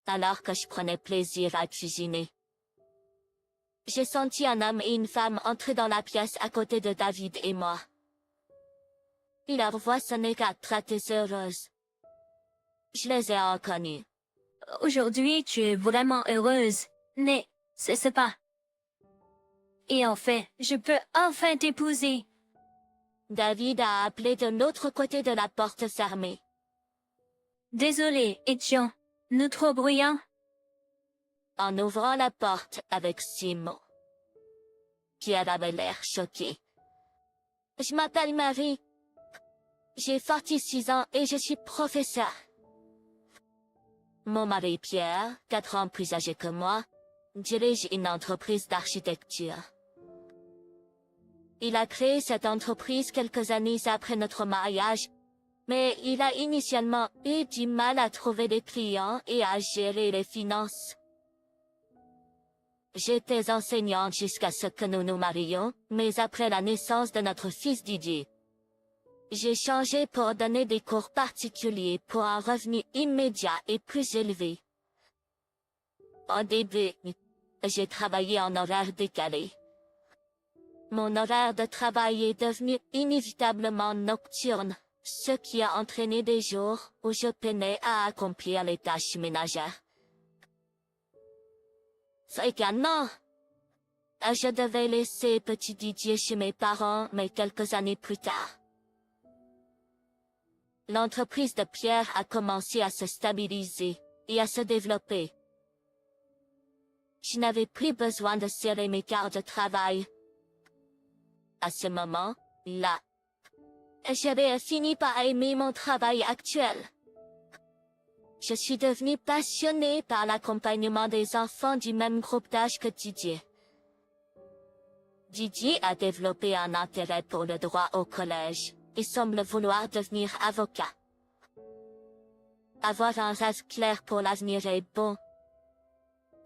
alors que je prenais plaisir à cuisiner. J'ai senti un homme et une femme entrer dans la pièce à côté de David et moi. Leur voix sonnait très heureuse. Je les ai reconnus. Aujourd'hui, tu es vraiment heureuse, n'est-ce pas? Et en fait, je peux enfin t'épouser. David a appelé de l'autre côté de la porte fermée. Désolé, étions-nous trop bruyants? En ouvrant la porte avec 6 mots. Pierre avait l'air choqué. Je m'appelle Marie. J'ai 46 ans et je suis professeur. Mon mari Pierre, 4 ans plus âgé que moi, dirige une entreprise d'architecture. Il a créé cette entreprise quelques années après notre mariage, mais il a initialement eu du mal à trouver des clients et à gérer les finances. J'étais enseignante jusqu'à ce que nous nous marions, mais après la naissance de notre fils Didier, j'ai changé pour donner des cours particuliers pour un revenu immédiat et plus élevé. Au début, j'ai travaillé en horaire décalé. Mon horaire de travail est devenu inévitablement nocturne, ce qui a entraîné des jours où je peinais à accomplir les tâches ménagères. Fréquemment, je devais laisser petit Didier chez mes parents, mais quelques années plus tard. L'entreprise de Pierre a commencé à se stabiliser et à se développer. Je n'avais plus besoin de serrer mes quarts de travail. À ce moment-là, j'avais fini par aimer mon travail actuel. Je suis devenue passionnée par l'accompagnement des enfants du même groupe d'âge que Didier. Didier a développé un intérêt pour le droit au collège et semble vouloir devenir avocat. Avoir un rêve clair pour l'avenir est bon.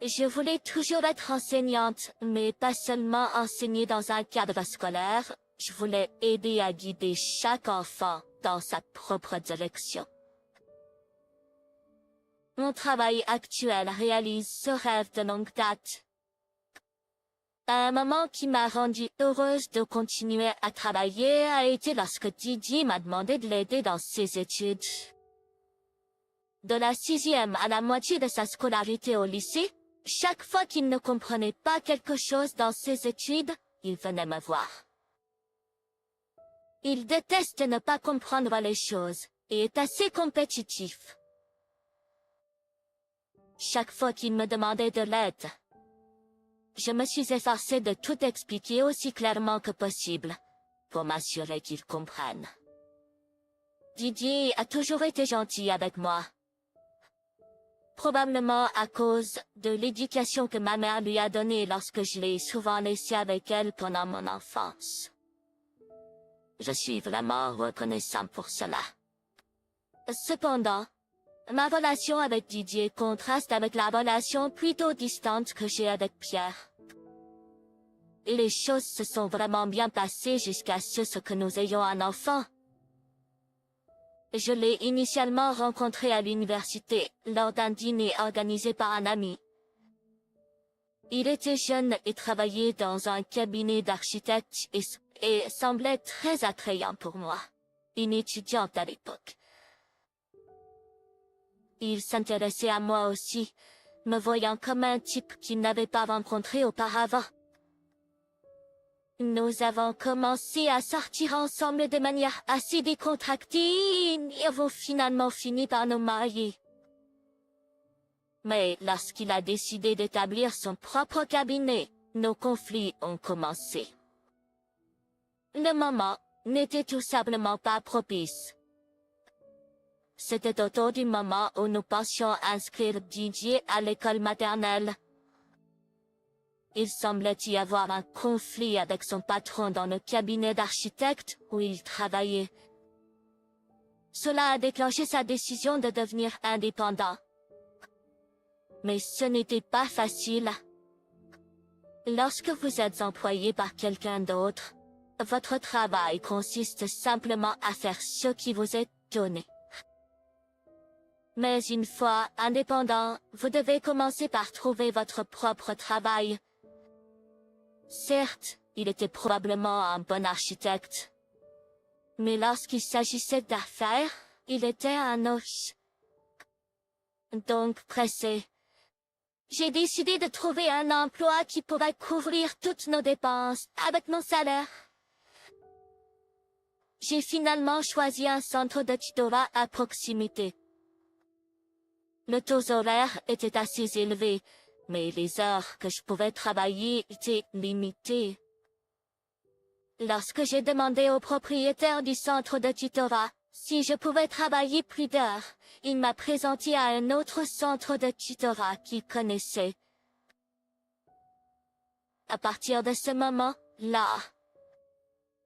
Je voulais toujours être enseignante, mais pas seulement enseigner dans un cadre scolaire, je voulais aider à guider chaque enfant dans sa propre direction. Mon travail actuel réalise ce rêve de longue date. Un moment qui m'a rendue heureuse de continuer à travailler a été lorsque Didier m'a demandé de l'aider dans ses études. De la 6e à la moitié de sa scolarité au lycée, chaque fois qu'il ne comprenait pas quelque chose dans ses études, il venait me voir. Il déteste ne pas comprendre les choses et est assez compétitif. Chaque fois qu'il me demandait de l'aide, je me suis efforcée de tout expliquer aussi clairement que possible, pour m'assurer qu'il comprenne. Didier a toujours été gentil avec moi. Probablement à cause de l'éducation que ma mère lui a donnée lorsque je l'ai souvent laissé avec elle pendant mon enfance. Je suis vraiment reconnaissant pour cela. Cependant, ma relation avec Didier contraste avec la relation plutôt distante que j'ai avec Pierre. Et les choses se sont vraiment bien passées jusqu'à ce que nous ayons un enfant. Je l'ai initialement rencontré à l'université, lors d'un dîner organisé par un ami. Il était jeune et travaillait dans un cabinet d'architecte et semblait très attrayant pour moi, une étudiante à l'époque. Il s'intéressait à moi aussi, me voyant comme un type qu'il n'avait pas rencontré auparavant. Nous avons commencé à sortir ensemble de manière assez décontractée et avons finalement fini par nous marier. Mais lorsqu'il a décidé d'établir son propre cabinet, nos conflits ont commencé. Le moment n'était tout simplement pas propice. C'était autour du moment où nous pensions inscrire Didier à l'école maternelle. Il semblait y avoir un conflit avec son patron dans le cabinet d'architecte où il travaillait. Cela a déclenché sa décision de devenir indépendant. Mais ce n'était pas facile. Lorsque vous êtes employé par quelqu'un d'autre, votre travail consiste simplement à faire ce qui vous est donné. Mais une fois indépendant, vous devez commencer par trouver votre propre travail. Certes, il était probablement un bon architecte. Mais lorsqu'il s'agissait d'affaires, il était un os. Donc pressé. J'ai décidé de trouver un emploi qui pourrait couvrir toutes nos dépenses avec mon salaire. J'ai finalement choisi un centre de tutorat à proximité. Le taux horaire était assez élevé, mais les heures que je pouvais travailler étaient limitées. Lorsque j'ai demandé au propriétaire du centre de tutorat si je pouvais travailler plus d'heures, il m'a présenté à un autre centre de tutorat qu'il connaissait. À partir de ce moment-là,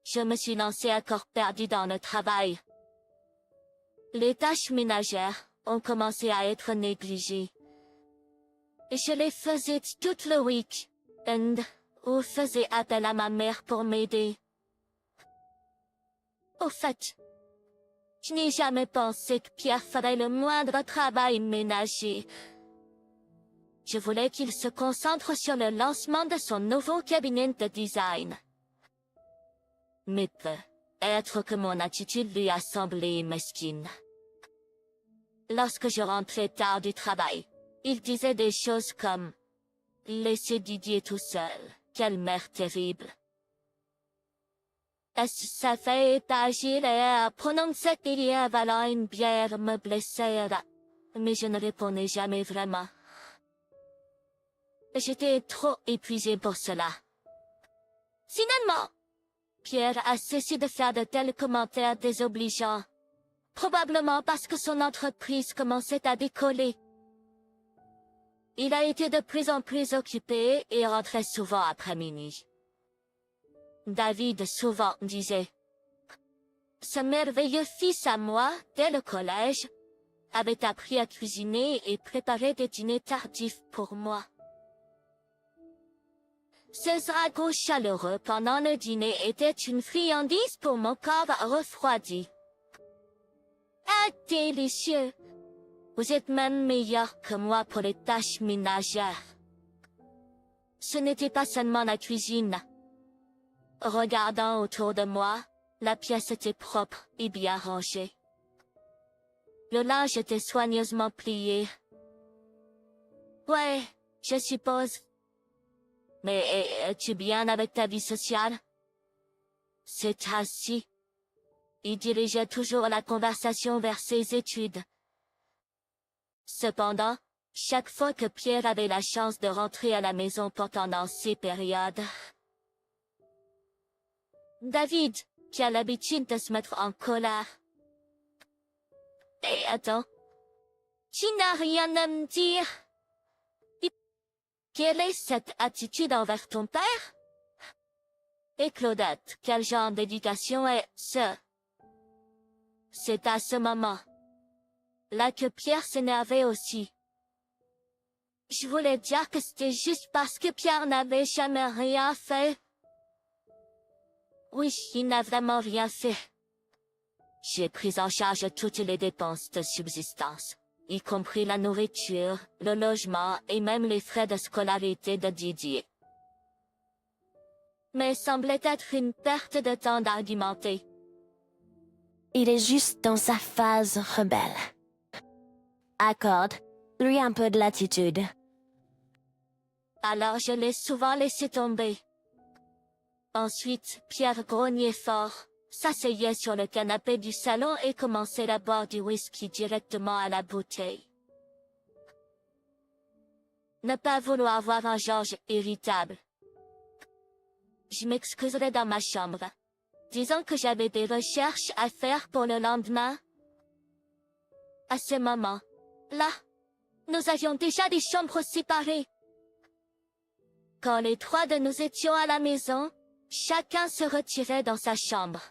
je me suis lancée à corps perdu dans le travail. Les tâches ménagères ont commencé à être négligées. Et je les faisais tout le week-end, ou faisais appel à ma mère pour m'aider. Au fait, je n'ai jamais pensé que Pierre ferait le moindre travail ménager. Je voulais qu'il se concentre sur le lancement de son nouveau cabinet de design. Mais peut-être que mon attitude lui a semblé mesquine. Lorsque je rentrais tard du travail, il disait des choses comme « Laissez Didier tout seul, quelle mère terrible ». Ça fait agir et prononcer qu'il y avalant une bière me blessait, mais je ne répondais jamais vraiment. J'étais trop épuisée pour cela. Finalement, Pierre a cessé de faire de tels commentaires désobligeants, probablement parce que son entreprise commençait à décoller. Il a été de plus en plus occupé et rentrait souvent après minuit. David souvent disait « Ce merveilleux fils à moi, dès le collège, avait appris à cuisiner et préparer des dîners tardifs pour moi. » Ce ragoût chaleureux pendant le dîner était une friandise pour mon corps refroidi. « Ah, délicieux! Vous êtes même meilleur que moi pour les tâches ménagères. » Ce n'était pas seulement la cuisine. Regardant autour de moi, la pièce était propre et bien rangée. Le linge était soigneusement plié. Ouais, je suppose. Mais es-tu bien avec ta vie sociale? C'est ainsi. Il dirigeait toujours la conversation vers ses études. Cependant, chaque fois que Pierre avait la chance de rentrer à la maison pendant ces périodes, David, qui a l'habitude de se mettre en colère. Et attends, tu n'as rien à me dire? Quelle est cette attitude envers ton père? Et Claudette, quel genre d'éducation est ce? C'est à ce moment-là que Pierre s'énervait aussi. Je voulais dire que c'était juste parce que Pierre n'avait jamais rien fait. Oui, il n'a vraiment rien fait. J'ai pris en charge toutes les dépenses de subsistance, y compris la nourriture, le logement et même les frais de scolarité de Didier. Mais semblait être une perte de temps d'argumenter. Il est juste dans sa phase rebelle. Accorde-lui un peu de latitude. Alors je l'ai souvent laissé tomber. Ensuite, Pierre grognait fort, s'asseyait sur le canapé du salon et commençait à boire du whisky directement à la bouteille. Ne pas vouloir voir un Georges irritable. Je m'excuserai dans ma chambre. Disons que j'avais des recherches à faire pour le lendemain. À ce moment-là, nous avions déjà des chambres séparées. Quand les trois de nous étions à la maison, chacun se retirait dans sa chambre.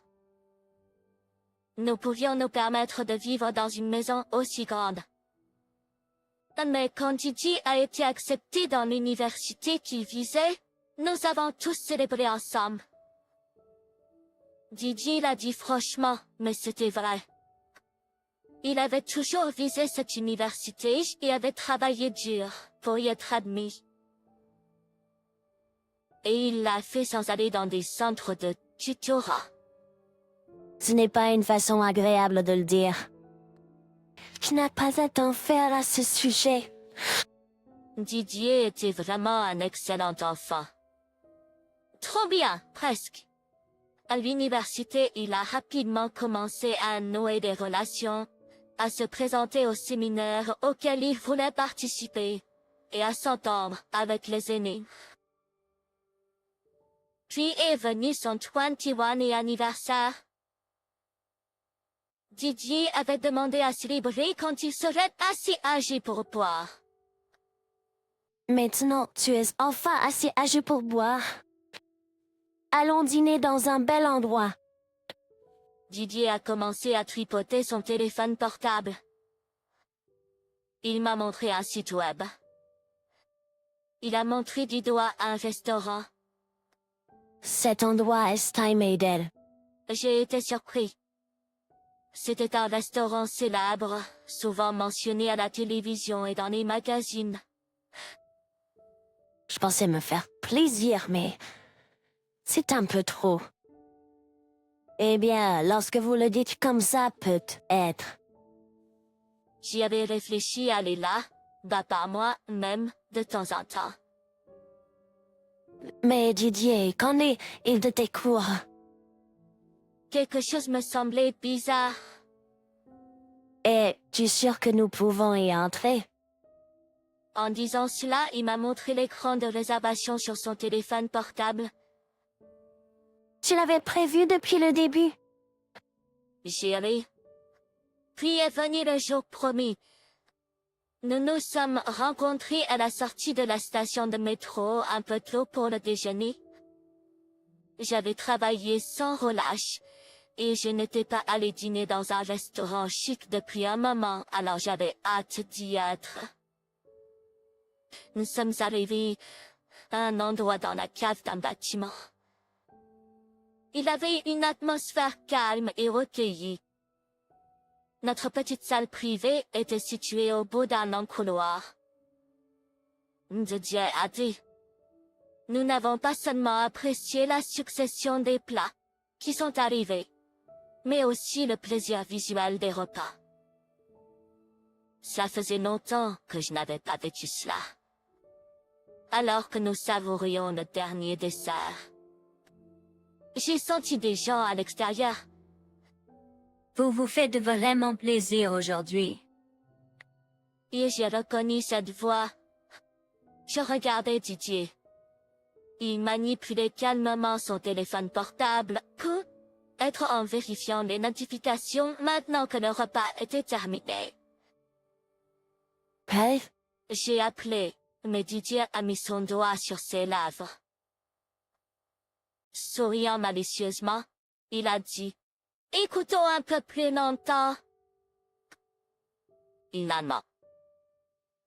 Nous pouvions nous permettre de vivre dans une maison aussi grande. Mais quand Didier a été accepté dans l'université qu'il visait, nous avons tous célébré ensemble. Didier l'a dit franchement, mais c'était vrai. Il avait toujours visé cette université et avait travaillé dur pour y être admis. Et il l'a fait sans aller dans des centres de tutorat. Ce n'est pas une façon agréable de le dire. Tu n'as pas à t'en faire à ce sujet. Didier était vraiment un excellent enfant. Trop bien, presque. À l'université, il a rapidement commencé à nouer des relations, à se présenter aux séminaires auxquels il voulait participer, et à s'entendre avec les aînés. Puis est venu son 21e anniversaire. Didier avait demandé à célébrer quand il serait assez âgé pour boire. Maintenant, tu es enfin assez âgé pour boire. Allons dîner dans un bel endroit. Didier a commencé à tripoter son téléphone portable. Il m'a montré un site web. Il a montré du doigt un restaurant. Cet endroit est Steinmeidel. J'ai été surpris. C'était un restaurant célèbre, souvent mentionné à la télévision et dans les magazines. Je pensais me faire plaisir, mais c'est un peu trop. Eh bien, lorsque vous le dites comme ça, peut-être. J'y avais réfléchi à aller là, par moi-même, de temps en temps. Mais Didier, qu'en est-il de tes cours? Quelque chose me semblait bizarre. Es-tu sûr que nous pouvons y entrer? En disant cela, il m'a montré l'écran de réservation sur son téléphone portable. Tu l'avais prévu depuis le début? J'y allais. Puis est venu le jour promis. Nous nous sommes rencontrés à la sortie de la station de métro un peu tôt pour le déjeuner. J'avais travaillé sans relâche, et je n'étais pas allé dîner dans un restaurant chic depuis un moment, alors j'avais hâte d'y être. Nous sommes arrivés à un endroit dans la cave d'un bâtiment. Il avait une atmosphère calme et recueillie. Notre petite salle privée était située au bout d'un long couloir. Didier a dit, nous n'avons pas seulement apprécié la succession des plats qui sont arrivés, mais aussi le plaisir visuel des repas. Ça faisait longtemps que je n'avais pas vécu cela. Alors que nous savourions le dernier dessert, j'ai senti des gens à l'extérieur. Vous vous faites vraiment plaisir aujourd'hui. Et j'ai reconnu cette voix. Je regardais Didier. Il manipulait calmement son téléphone portable, peut-être en vérifiant les notifications maintenant que le repas était terminé. Bref, J'ai appelé, mais Didier a mis son doigt sur ses lèvres. Souriant malicieusement, il a dit, « Écoutons un peu plus longtemps. » Finalement,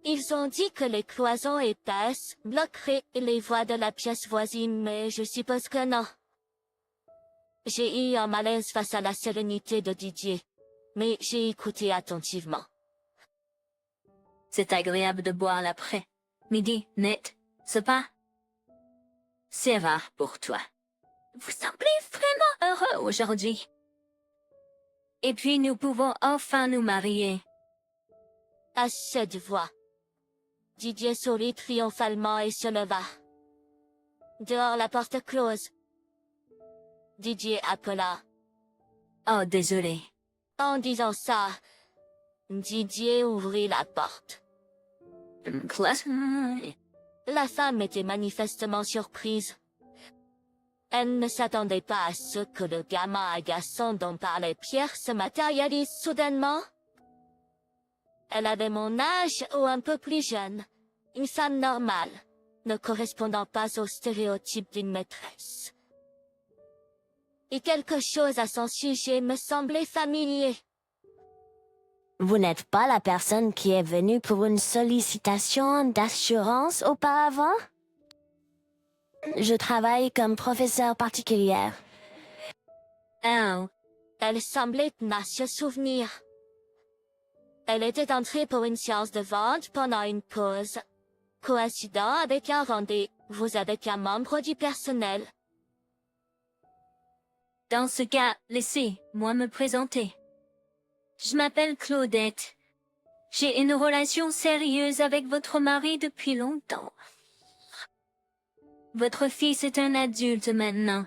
ils ont dit que les cloisons épaisses bloqueraient les voix de la pièce voisine, mais je suppose que non. J'ai eu un malaise face à la sérénité de Didier, mais j'ai écouté attentivement. c'est agréable de boire l'après-midi net, c'est pas? C'est rare pour toi. Vous semblez vraiment heureux aujourd'hui. Et puis nous pouvons enfin nous marier. À cette voix, Didier sourit triomphalement et se leva. Dehors la porte close. Didier appela. Oh, désolé. En disant ça, Didier ouvrit la porte. Classe. La femme était manifestement surprise. Elle ne s'attendait pas à ce que le gamin agaçant dont parlait Pierre se matérialise soudainement. Elle avait mon âge ou un peu plus jeune, une femme normale, ne correspondant pas au stéréotype d'une maîtresse. Et quelque chose à son sujet me semblait familier. Vous n'êtes pas la personne qui est venue pour une sollicitation d'assurance auparavant? Je travaille comme professeure particulière. Oh. Elle semblait tenace ce souvenir. Elle était entrée pour une séance de vente pendant une pause, coïncidant avec un rendez-vous avec un membre du personnel. Dans ce cas, laissez-moi me présenter. Je m'appelle Claudette. J'ai une relation sérieuse avec votre mari depuis longtemps. Votre fils est un adulte maintenant.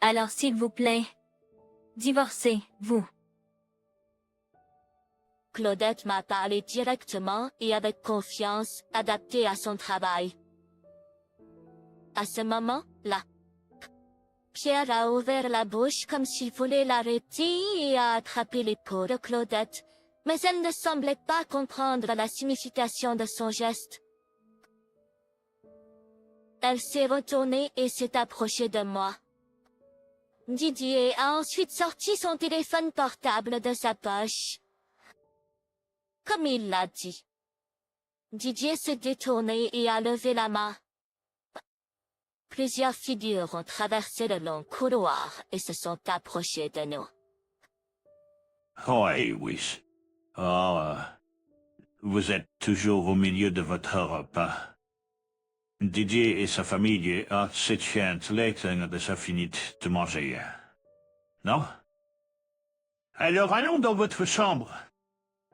Alors s'il vous plaît, divorcez-vous. Claudette m'a parlé directement et avec confiance, adaptée à son travail. À ce moment-là, Pierre a ouvert la bouche comme s'il voulait l'arrêter et a attrapé l'épaule de Claudette, mais elle ne semblait pas comprendre la signification de son geste. Elle s'est retournée et s'est approchée de moi. Didier a ensuite sorti son téléphone portable de sa poche. Comme il l'a dit. Didier s'est détourné et a levé la main. Plusieurs figures ont traversé le long couloir et se sont approchées de nous. Oui, oui. Oh, vous êtes toujours au milieu de votre repas. Didier et sa famille se tiennent déjà fini de manger. Non? Alors allons dans votre chambre.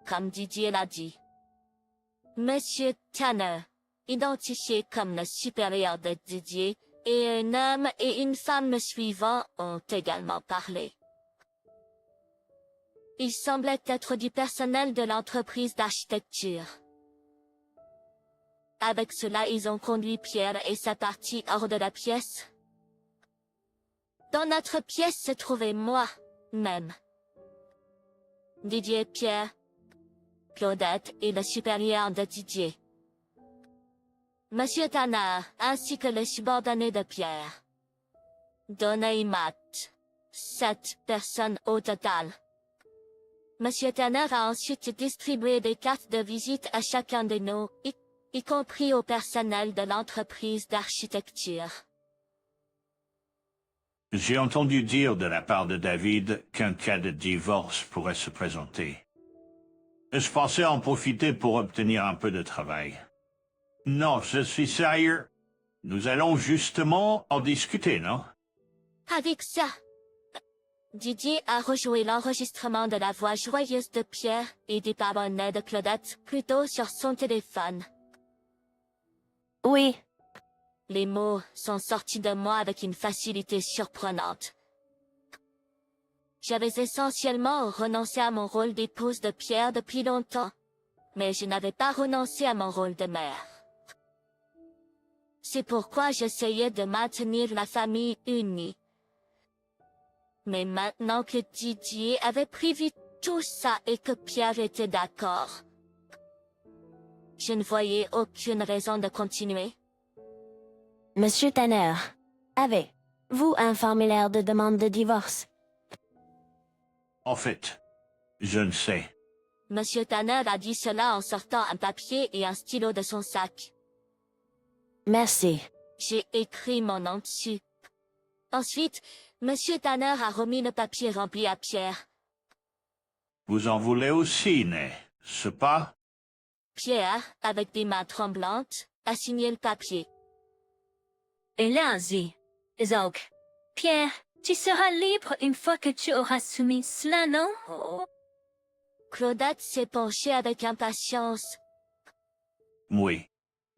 Comme Didier l'a dit. Monsieur Tanner, identifié comme le supérieur de Didier, et un homme et une femme me suivant ont également parlé. Ils semblaient être du personnel de l'entreprise d'architecture. Avec cela, ils ont conduit Pierre et sa partie hors de la pièce. Dans notre pièce se trouvait moi-même. Didier, Pierre, Claudette et le supérieur de Didier. Monsieur Tanner, ainsi que les subordonnés de Pierre. Donna et Matt. 7 personnes au total. Monsieur Tanner a ensuite distribué des cartes de visite à chacun de nous, y compris au personnel de l'entreprise d'architecture. J'ai entendu dire de la part de David qu'un cas de divorce pourrait se présenter. Je pensais en profiter pour obtenir un peu de travail. Non, je suis sérieux. Nous allons justement en discuter, non? Avec ça, Didier a rejoué l'enregistrement de la voix joyeuse de Pierre et des paronnets de Claudette plutôt sur son téléphone. Oui. Les mots sont sortis de moi avec une facilité surprenante. J'avais essentiellement renoncé à mon rôle d'épouse de Pierre depuis longtemps, mais je n'avais pas renoncé à mon rôle de mère. C'est pourquoi j'essayais de maintenir la famille unie. Mais maintenant que Didier avait prévu tout ça et que Pierre était d'accord, je ne voyais aucune raison de continuer. Monsieur Tanner, avez-vous un formulaire de demande de divorce? En fait, je ne sais. Monsieur Tanner a dit cela en sortant un papier et un stylo de son sac. Merci. J'ai écrit mon nom dessus. Ensuite, Monsieur Tanner a remis le papier rempli à Pierre. Vous en voulez aussi, n'est-ce pas? Pierre, avec des mains tremblantes, a signé le papier. Allons-y, Zog. Pierre, tu seras libre une fois que tu auras soumis cela, non? Claudette s'est penchée avec impatience. Oui.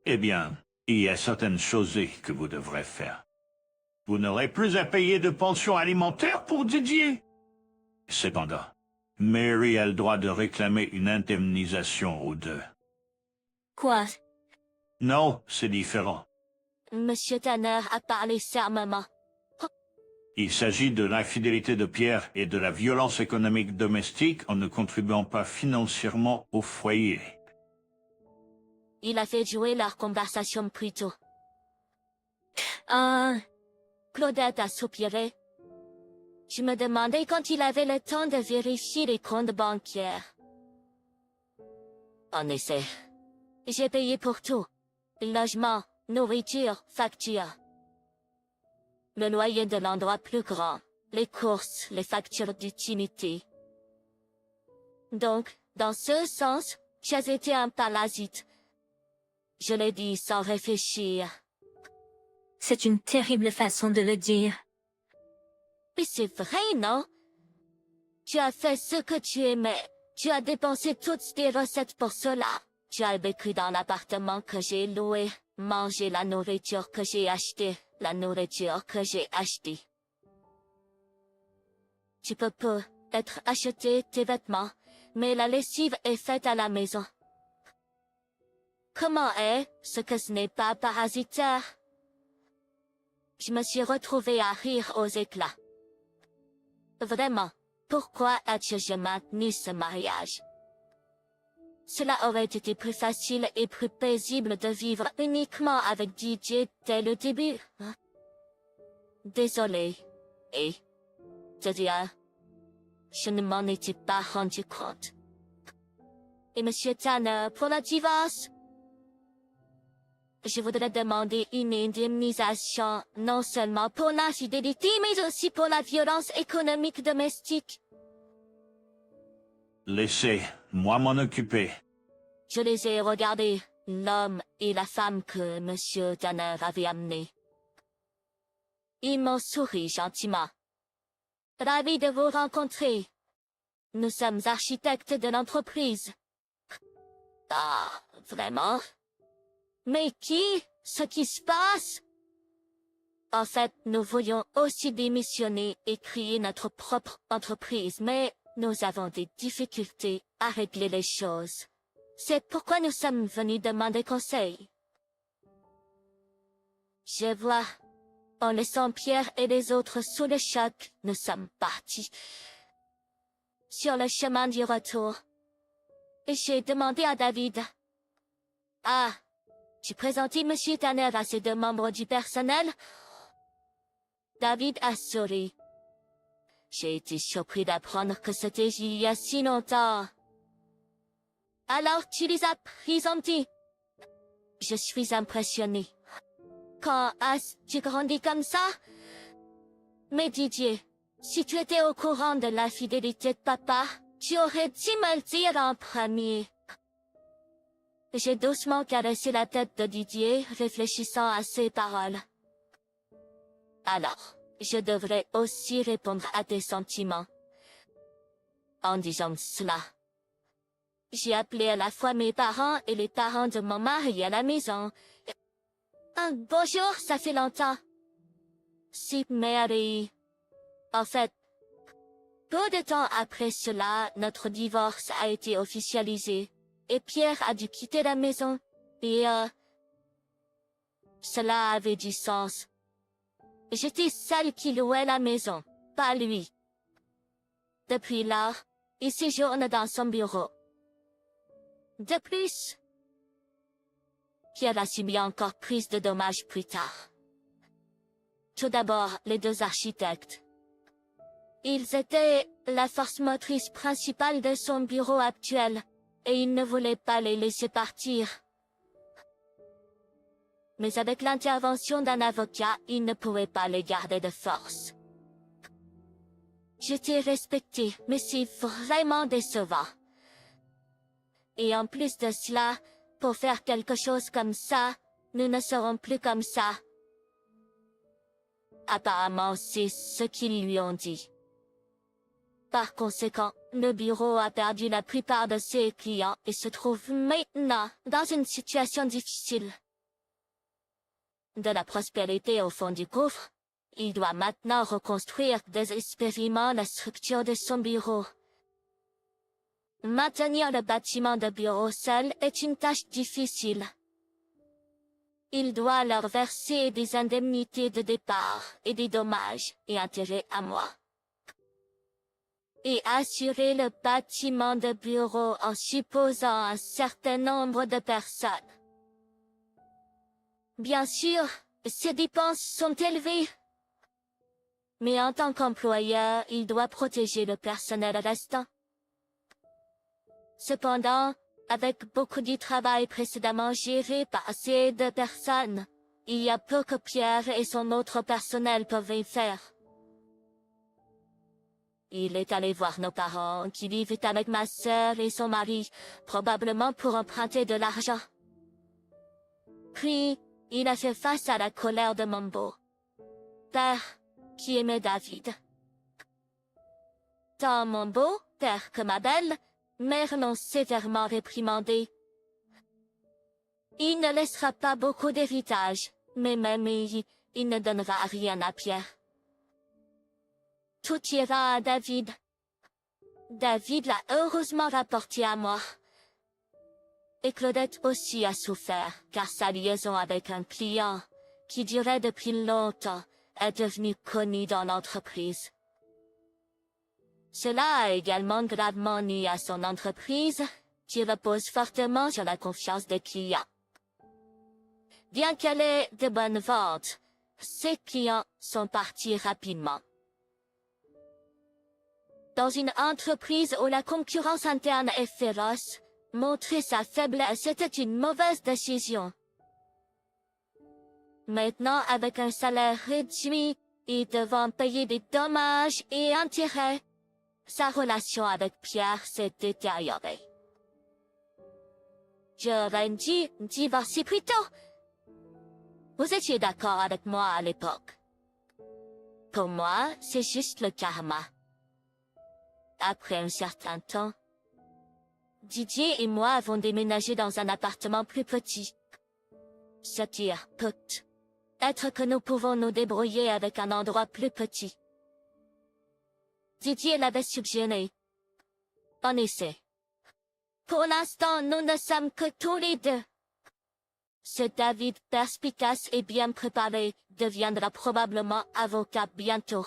Eh bien, il y a certaines choses que vous devrez faire. Vous n'aurez plus à payer de pension alimentaire pour Didier. Cependant, Mary a le droit de réclamer une indemnisation aux deux. Quoi? Non, c'est différent. Monsieur Tanner a parlé fermement. Il s'agit de l'infidélité de Pierre et de la violence économique domestique en ne contribuant pas financièrement au foyer. Il a fait jouer leur conversation plus tôt. Claudette a soupiré. Je me demandais quand il avait le temps de vérifier les comptes bancaires. En effet, j'ai payé pour tout. Logement, nourriture, factures. Le loyer de l'endroit plus grand, les courses, les factures d'utilité. Donc, Dans ce sens, tu as été un parasite. Je l'ai dit sans réfléchir. C'est une terrible façon de le dire. Mais c'est vrai, non? Tu as fait ce que tu aimais. Tu as dépensé toutes tes recettes pour cela. Tu as vécu dans l'appartement que j'ai loué, mangé la nourriture que j'ai achetée, la nourriture que j'ai achetée. Tu peux peut-être acheter tes vêtements, mais la lessive est faite à la maison. Comment est-ce que ce n'est pas parasitaire? Je me suis retrouvée à rire aux éclats. Vraiment, pourquoi as-tu maintenu ce mariage? Cela aurait été plus facile et plus paisible de vivre uniquement avec Didier dès le début. Désolé. Et, de dire, je ne m'en étais pas rendu compte. Et Monsieur Tanner, pour la divorce? Je voudrais demander une indemnisation, non seulement pour l'infidélité, mais aussi pour la violence économique domestique. Laissez-moi m'en occuper. Je les ai regardés, l'homme et la femme que Monsieur Tanner avait amenés. Ils m'ont souri gentiment. Ravi de vous rencontrer. Nous sommes architectes de l'entreprise. Ah, vraiment? Mais ce qui se passe? En fait, nous voulions aussi démissionner et créer notre propre entreprise, mais nous avons des difficultés à régler les choses. C'est pourquoi nous sommes venus demander conseil. Je vois. En laissant Pierre et les autres sous le choc, nous sommes partis. Sur le chemin du retour, j'ai demandé à David. Ah, tu présentais Monsieur Tanner à ces deux membres du personnel? David a souri. J'ai été surpris d'apprendre que c'était il y a si longtemps. Alors tu les as présentés? Je suis impressionné. Quand as-tu grandi comme ça? Mais Didier, si tu étais au courant de l'infidélité de papa, tu aurais dû me le dire en premier. J'ai doucement caressé la tête de Didier, réfléchissant à ses paroles. Alors, je devrais aussi répondre à tes sentiments. En disant cela, j'ai appelé à la fois mes parents et les parents de mon mari à la maison. Bonjour, ça fait longtemps. C'est Mary. En fait, peu de temps après cela, notre divorce a été officialisé, et Pierre a dû quitter la maison, et cela avait du sens. J'étais celle qui louait la maison, pas lui. Depuis là, il séjourne dans son bureau. De plus, Pierre a subi encore plus de dommages plus tard. Tout d'abord, les deux architectes. Ils étaient la force motrice principale de son bureau actuel, et il ne voulait pas les laisser partir. Mais avec l'intervention d'un avocat, il ne pouvait pas les garder de force. J'étais respectée, mais c'est vraiment décevant. Et en plus de cela, pour faire quelque chose comme ça, nous ne serons plus comme ça. Apparemment, c'est ce qu'ils lui ont dit. Par conséquent, le bureau a perdu la plupart de ses clients et se trouve maintenant dans une situation difficile. De la prospérité au fond du gouffre, il doit maintenant reconstruire désespérément la structure de son bureau. Maintenir le bâtiment de bureau seul est une tâche difficile. Il doit leur verser des indemnités de départ et des dommages et intérêts à moi. Et assurer le bâtiment de bureau en supposant un certain nombre de personnes. Bien sûr, ces dépenses sont élevées. Mais en tant qu'employeur, il doit protéger le personnel restant. Cependant, avec beaucoup de travail précédemment géré par ces deux personnes, il y a peu que Pierre et son autre personnel peuvent y faire. Il est allé voir nos parents, qui vivent avec ma sœur et son mari, probablement pour emprunter de l'argent. Puis, il a fait face à la colère de mon beau-père, qui aimait David. Tant mon beau-père que ma belle-mère l'ont sévèrement réprimandé. Il ne laissera pas beaucoup d'héritage, mais même il ne donnera rien à Pierre. Tout ira à David. David l'a heureusement rapporté à moi. Et Claudette aussi a souffert, car sa liaison avec un client, qui durait depuis longtemps, est devenue connue dans l'entreprise. Cela a également gravement nuit à son entreprise, qui repose fortement sur la confiance des clients. Bien qu'elle ait de bonnes ventes, ses clients sont partis rapidement. Dans une entreprise où la concurrence interne est féroce, montrer sa faiblesse était une mauvaise décision. Maintenant, avec un salaire réduit et devant payer des dommages et intérêts, sa relation avec Pierre s'est détériorée. J'aurais dû divorcer plus tôt. Vous étiez d'accord avec moi à l'époque. Pour moi, c'est juste le karma. Après un certain temps, Didier et moi avons déménagé dans un appartement plus petit. C'est-à-dire peut-être que nous pouvons nous débrouiller avec un endroit plus petit. Didier l'avait suggéré. En effet. Pour l'instant, nous ne sommes que tous les deux. Ce David perspicace et bien préparé deviendra probablement avocat bientôt.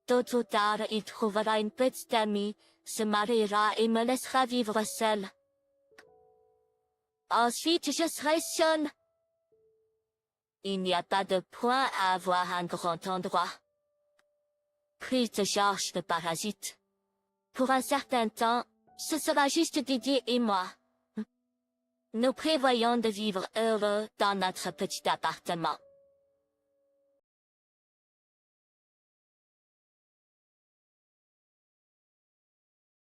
Tôt ou tard, il trouvera une petite amie, se mariera et me laissera vivre seul. Ensuite, je serai seule. Il n'y a pas de point à avoir un grand endroit. Plus de Georges le parasite. Pour un certain temps, ce sera juste Didier et moi. Nous prévoyons de vivre heureux dans notre petit appartement.